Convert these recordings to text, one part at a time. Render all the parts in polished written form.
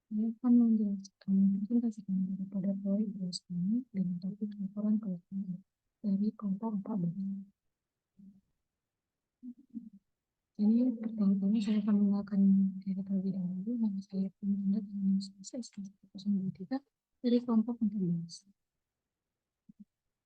Saya akan menjelaskan presentasikan daripada proyek tugas kami dengan topik laporan keuangan dari kelompok 14. Ini pertama-tama saya akan mengenalkan diri terlebih dahulu. Nama saya Fernanda dengan SK 103 dari kelompok 14.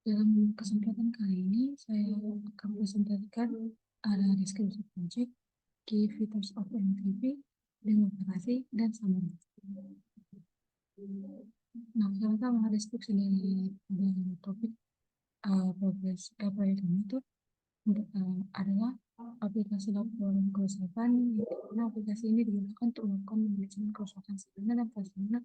Dalam kesempatan kali ini saya akan presentasikan ada deskripsi project, key features of MVP, demokrasi, dan summary. Nah, pertama deskripsi dari topik proyek ini itu adalah aplikasi laporan kerusakan, yang mana aplikasi ini digunakan untuk melakukan manajemen kerusakan sarana dan prasarana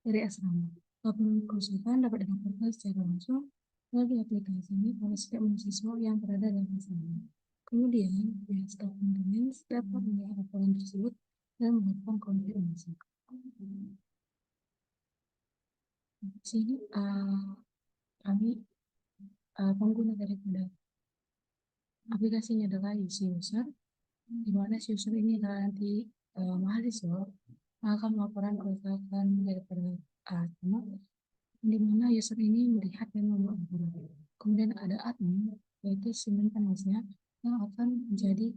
dari asrama. Laporan kerusakan dapat dilaporkan secara langsung melalui aplikasi ini oleh setiap mahasiswa yang berada dalam asrama. Kemudian, pihak staf maintenance dapat melihat laporan tersebut dan melakukan konfirmasi. Di sini kami pengguna daripada aplikasinya adalah user, di mana user ini adalah nanti mahasiswa akan melaporkan kerusakan daripada asrama, di mana user ini melihat dan membuat laporan. Kemudian ada admin, yaitu si maintenance-nya yang akan menjadi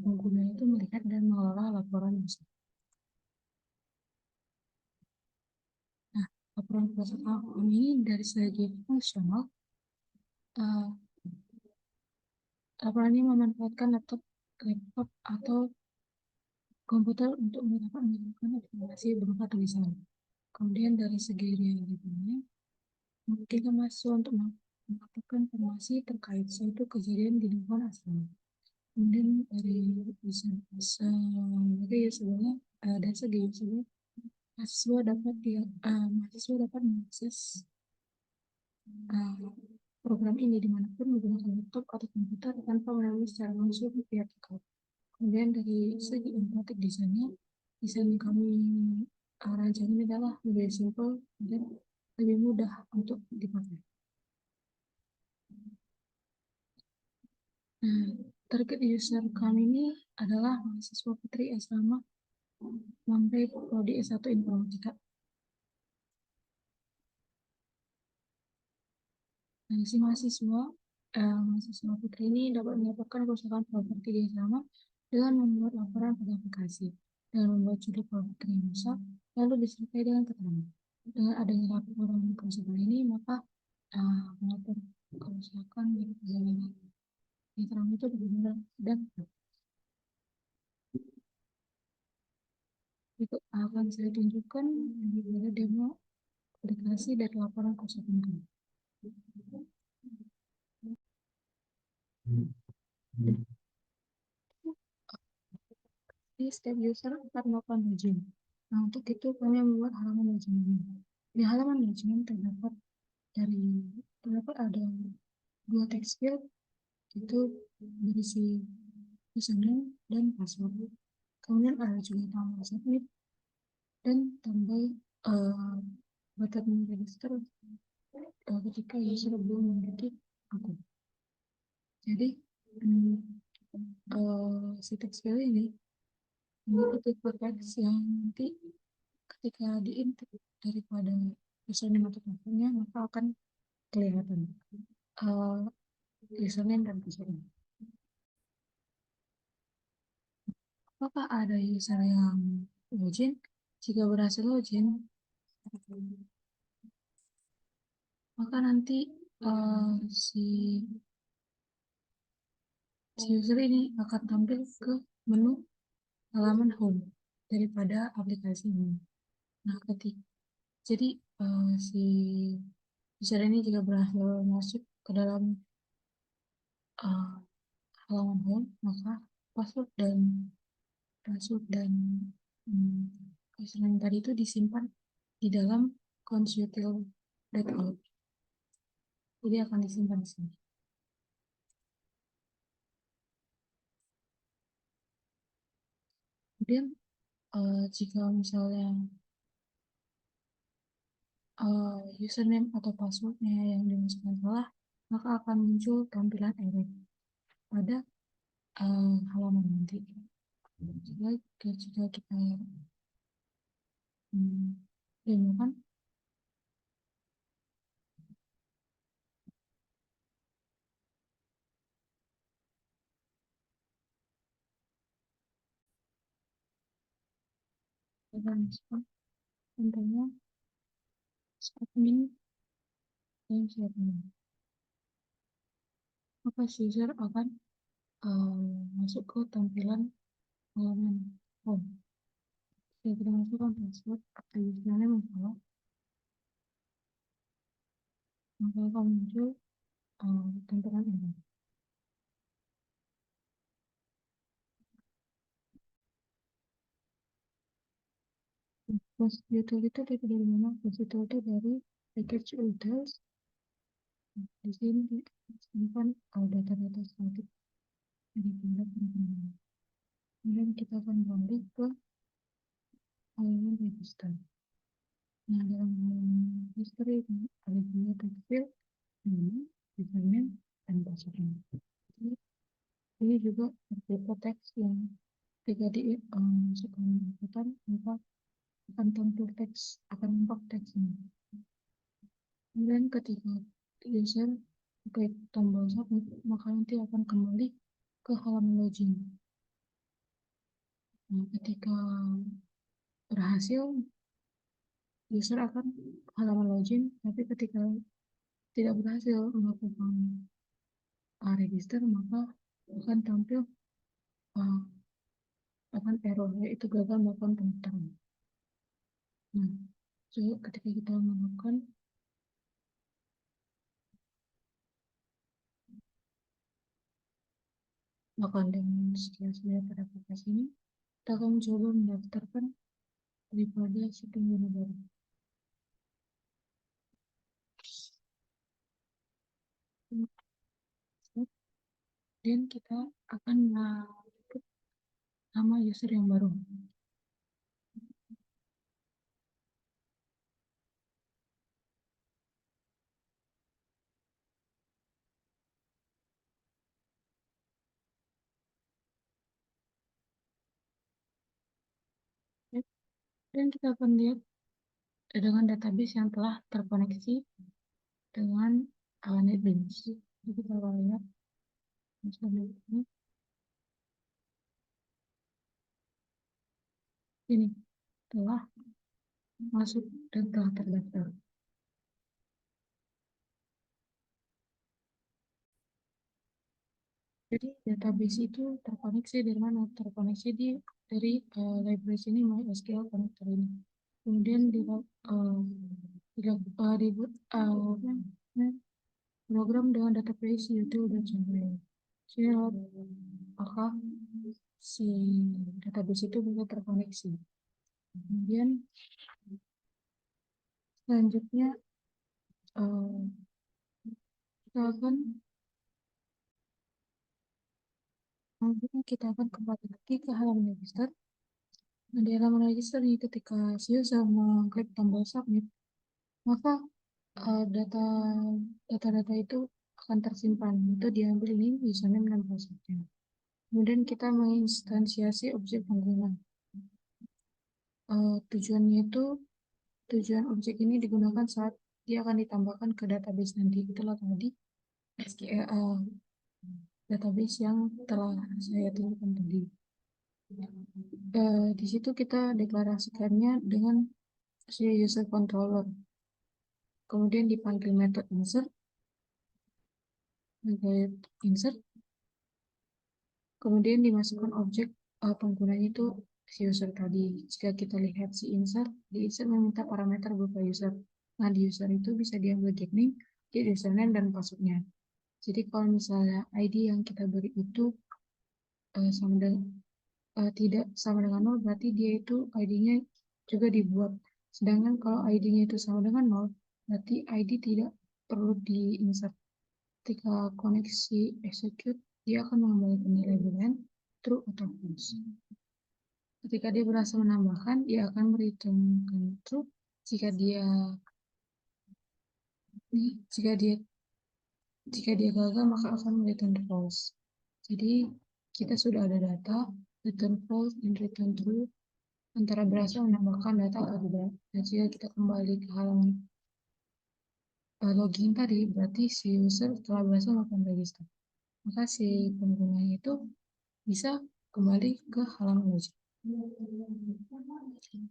pengguna itu melihat dan mengelola laporan user. Nah, laporan kerusakan ini dari segi fungsional, laporan ini memanfaatkan laptop atau komputer untuk menyampaikan informasi berupa tulisan. Kemudian dari segi realitanya, kita masuk untuk mendapatkan informasi terkait suatu kejadian di lingkungan asrama. Kemudian dari sebenarnya dan segi usernya, mahasiswa dapat mengakses program ini dimanapun menggunakan laptop atau komputer tanpa melalui secara langsung pihak terkait. Kemudian dari segi informatik desainnya, desain yang kami rancang ini adalah lebih simple dan lebih mudah untuk dipakai. Nah, target user kami ini adalah mahasiswa putri asrama Mampe Prodi S1 Informatika. Nah, si mahasiswa putri ini dapat melaporkan kerusakan properti di asrama dengan membuat laporan pada aplikasi dan membuat judul properti yang rusak, lalu disertai dengan keterangan. Dengan adanya laporan kerusakan ini, maka melapor kerusakan di perjalanan asrama itu benar-benar dan itu akan saya tunjukkan di demo aplikasi dan laporan kerusakan kami. Jadi setiap user akan melakukan login. Nah, untuk itu kami membuat halaman login ini. Di halaman login terdapat ada dua text field, itu berisi username dan password. Kemudian ada juga tombol submit dan tombol button register ketika user belum memiliki akun. Jadi si text field ini memiliki teks yang nanti ketika diinput daripada username atau passwordnya, maka akan kelihatan username dan passwordnya. Apakah ada user yang login? Jika berhasil login, maka nanti si user ini akan tampil ke menu halaman home daripada aplikasi ini. Nah, jadi si user ini jika berhasil masuk ke dalam halaman home, maka password dan username tadi itu disimpan di dalam consutil.out. Jadi akan disimpan di sini. Kemudian jika misalnya username atau passwordnya yang dimasukkan salah, maka akan muncul tampilan error pada halaman nanti. Jika kita demo kan. Dan contohnya admin dan sharing. Maka user akan masuk ke tampilan halaman home. Saya kita masukkan password atau username salah, maka akan muncul tampilan ini. Post utility itu dari mana? Post utility dari package utils. Di sini disimpan data-data statik dari produk dan kemudian kita akan balik ke halaman register. Nah, dalam halaman register ini ada dua text field, nama, username, dan password. Ini juga berupa teks yang ketika dimasukkan inputan, maka akan tampil teks, akan nampak teks ini. Kemudian ketika user klik tombol submit, maka nanti akan kembali ke halaman login. Nah, ketika berhasil, user akan halaman login, tapi ketika tidak berhasil melakukan register, maka akan tampil akan error, yaitu gagal melakukan pendaftaran. Nah, so, ketika kita melakukan dengan sekian pada aplikasi ini, kita akan mencoba mendaftarkan daripada si pengguna baru. Dan kita akan mengatur nama user yang baru. Dan kita akan lihat dengan database yang telah terkoneksi dengan NetBeans. Jadi kita akan lihat misalnya ini telah masuk dan telah terdaftar. Jadi database itu terkoneksi dari mana? Terkoneksi dari library ini MySQL connector ini. Kemudian dibuat program dengan database util.java. Jadi apakah si database itu bisa terkoneksi. Kemudian selanjutnya kita akan kembali lagi ke halaman register. Nah, di halaman register ini ketika si user mengklik tombol submit, maka data-data itu akan tersimpan. Itu diambil ini username dan passwordnya. Kemudian kita menginstansiasi objek pengguna. Tujuannya itu tujuan objek ini digunakan saat dia akan ditambahkan ke database nanti. Itulah tadi SQL database yang telah saya tunjukkan tadi. Di situ kita deklarasikannya dengan si user controller. Kemudian dipanggil method insert, kemudian dimasukkan objek penggunanya itu si user tadi. Jika kita lihat si insert, di insert meminta parameter berupa user. Nah, di user itu bisa diambil get name, get username, dan passwordnya. Jadi kalau misalnya ID yang kita beri itu tidak sama dengan 0, berarti dia itu ID-nya juga dibuat. Sedangkan kalau ID-nya itu sama dengan 0, berarti ID tidak perlu diinsert. Ketika koneksi execute, dia akan mengembalikan nilai boolean true atau false. Ketika dia berhasil menambahkan, dia akan mereturnkan true. Jika dia gagal, maka akan return false. Jadi kita sudah ada data return false dan return true antara berhasil menambahkan data atau tidak. Dan jika kita kembali ke halaman login tadi, berarti si user telah berhasil melakukan register. Maka si pengguna itu bisa kembali ke halaman login.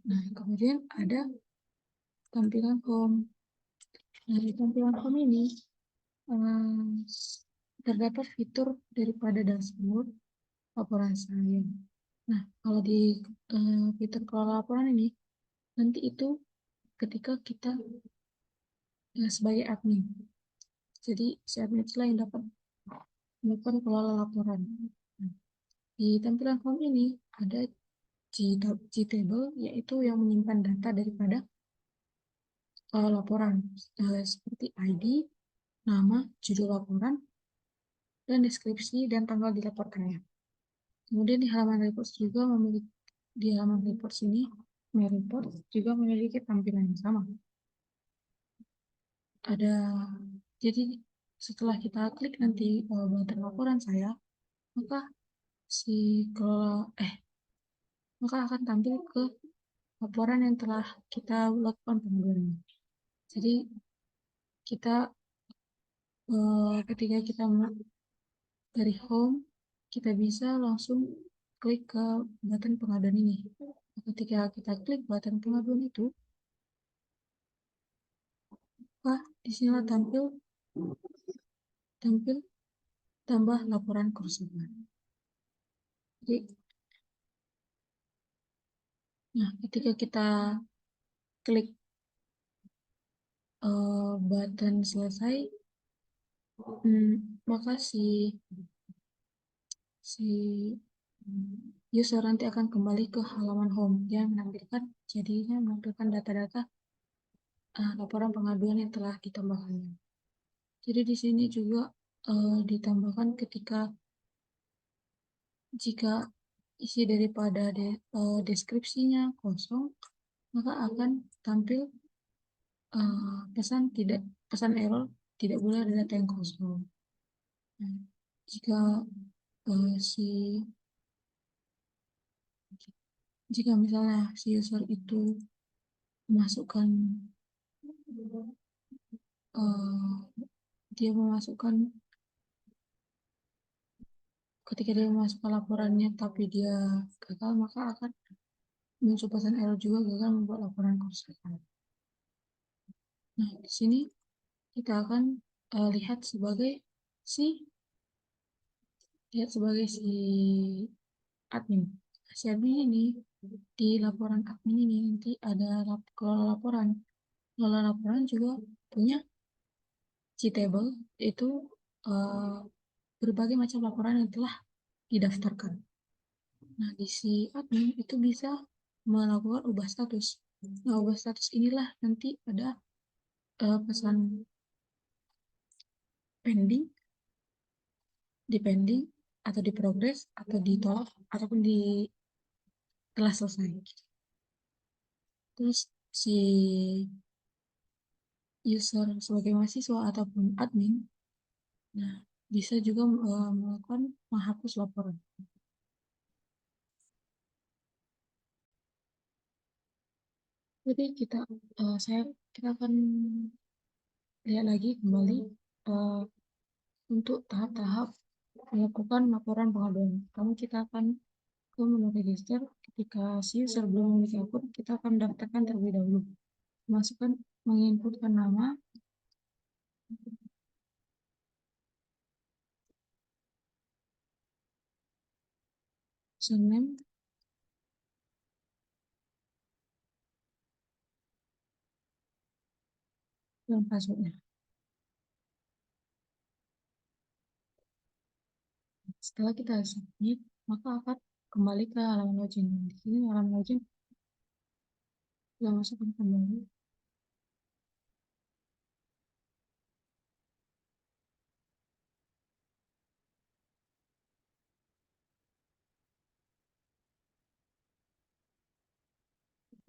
Nah, kemudian ada tampilan home. Nah, di tampilan home ini terdapat fitur daripada dashboard laporan saya. Nah, kalau di fitur kelola laporan ini, nanti itu ketika kita sebagai admin. Jadi, si admin itulah yang dapat melakukan kelola laporan. Nah, di tampilan home ini ada Gtable, yaitu yang menyimpan data daripada laporan, seperti ID, nama, judul laporan, dan deskripsi dan tanggal dilaporkannya. Kemudian di halaman reports juga memiliki di halaman reports ini, My Report juga memiliki tampilan yang sama. Ada jadi setelah kita klik nanti button laporan saya, maka si kelola maka akan tampil ke laporan yang telah kita lakukan pengaduannya. Jadi kita ketika kita dari home, kita bisa langsung klik ke button pengaduan ini. Ketika kita klik button pengaduan itu, maka di sini tampil tambah laporan kerusakan. Jadi, nah ketika kita klik button selesai, maka si user nanti akan kembali ke halaman home yang menampilkan data-data laporan pengaduan yang telah ditambahkannya. Jadi di sini juga ditambahkan jika isi daripada deskripsinya kosong, maka akan tampil pesan error tidak boleh ada data yang kosong. Nah, jika uh, si jika misalnya si user itu memasukkan uh, dia memasukkan ketika dia memasukkan laporannya tapi dia gagal, maka akan muncul pesan error juga gagal membuat laporan kerusakan. Nah, di sini kita akan lihat sebagai si admin. Si admin ini di laporan admin ini nanti ada kelola laporan. Kelola laporan juga punya Gtable, itu berbagai macam laporan yang telah didaftarkan. Nah, di si admin itu bisa melakukan ubah status. Nah, ubah status inilah nanti ada pesan pending, di pending, atau di progress, atau ditolak, ataupun di telah selesai. Terus si user sebagai mahasiswa ataupun admin, nah bisa juga melakukan menghapus laporan. Jadi kita akan lihat lagi kembali uh, untuk tahap-tahap melakukan laporan pengaduan. Kita akan ke menu register. Ketika si user belum memiliki akun, kita akan daftarkan terlebih dahulu. Masukkan, menginputkan nama, username, dan passwordnya. Setelah kita submit, maka akan kembali ke halaman login. Di sini halaman login kita masukkan kembali.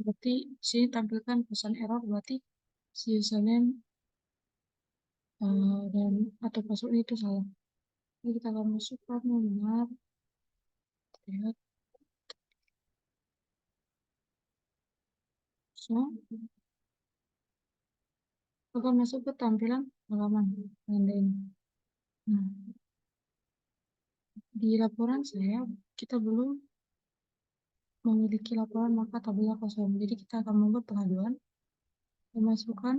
Berarti di sini tampilkan pesan error, berarti si username dan atau password itu salah. Jadi kita akan masukkan benar, lihat. So, akan masuk ke tampilan halaman Anda ini. Nah, di laporan saya, kita belum memiliki laporan maka tabelnya kosong. Jadi kita akan membuat pengaduan, memasukkan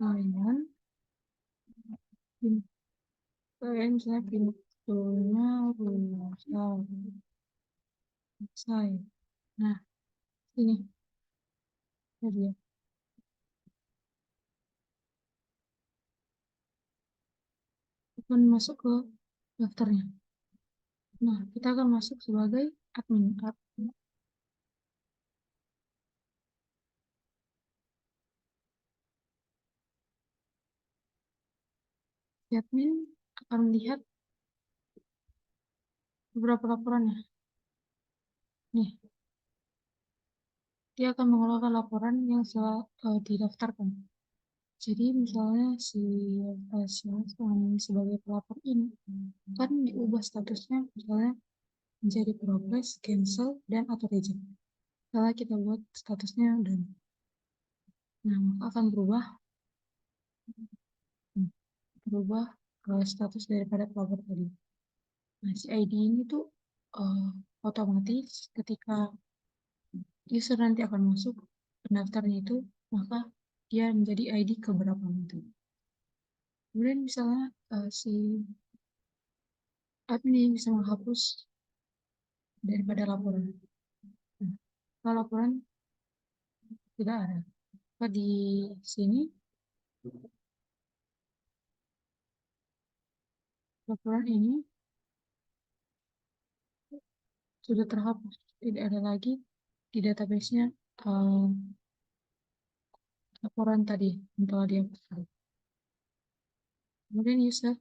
layanan, misalnya pintunya rusak, selesai. Nah, ini dia. Akan masuk ke daftarnya. Nah, kita akan masuk sebagai admin. Admin akan melihat beberapa laporan ya. Nih, dia akan mengeluarkan laporan yang didaftarkan. Jadi misalnya si pasien sebagai pelapor ini kan diubah statusnya misalnya menjadi progress, cancel, dan atau reject. Setelah kita buat statusnya dan nah maka akan berubah status daripada pelapor tadi. Nah si ID ini tuh uh, otomatis ketika user nanti akan masuk pendaftarnya itu maka dia menjadi ID keberapa itu. Kemudian misalnya si admin bisa menghapus daripada laporan. Nah, kalau laporan tidak ada. Maka di sini laporan ini sudah terhapus, tidak ada lagi di database-nya laporan tadi yang telah dihapus. Kemudian user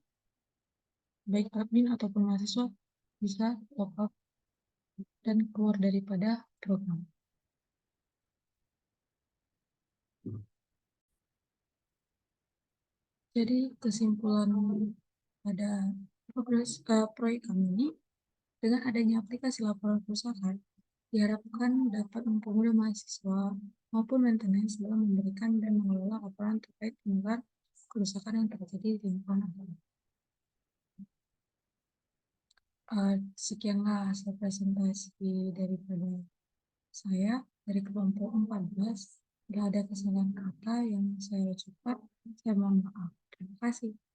baik admin ataupun mahasiswa bisa log out dan keluar daripada program. Jadi kesimpulan pada proyek kami ini, dengan adanya aplikasi laporan kerusakan, diharapkan dapat mempermudah mahasiswa maupun maintenance dalam memberikan dan mengelola laporan terkait penyebab kerusakan yang terjadi di lingkungan. Sekianlah hasil presentasi daripada saya dari kelompok 14. Bila ada kesalahan kata yang saya ucapkan, saya mohon maaf. Terima kasih.